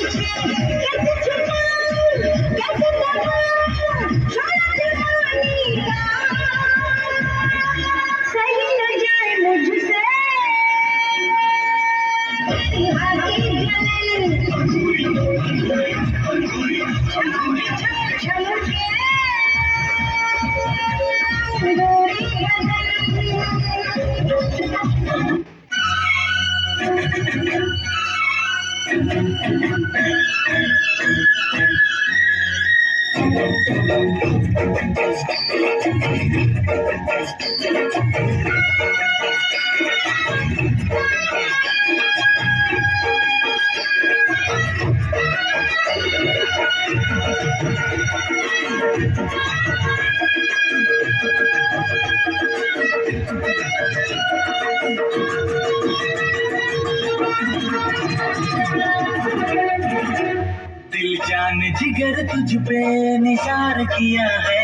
कैसे छुपाऊं, कैसे दबाऊं, शोला जवानी का सही न जाए मुझसे तेरी आगे जलन छम के गोरी बदन दिल जान जिगर तुझ पे निसार किया है,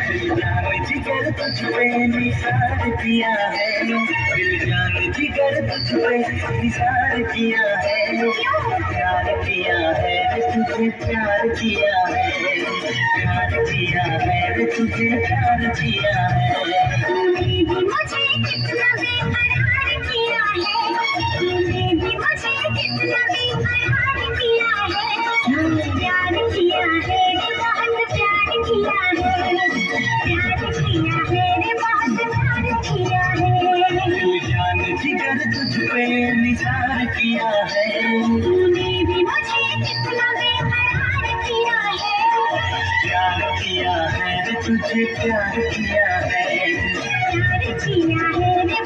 दिल जान जिगर तुझ पे निसार किया है, दिल जान जिगर तुझ पे निसार किया है, प्यार किया है रे तुझे प्यार किया है, प्यार किया है रे तुझे प्यार किया है। तूने भी मुझे कितना बेकरार किया है, तूने भी मुझे कितना बेकरार किया है, प्यार किया है रे बहुत प्यार किया है, प्यार किया है रे बहुत प्यार किया है। दिल जान जिगर तुझ पे निसार किया है, तूने भी मुझे कितना बेकरार किया है, प्यार किया है रे तुझे प्यार किया है। प्यार किया है रे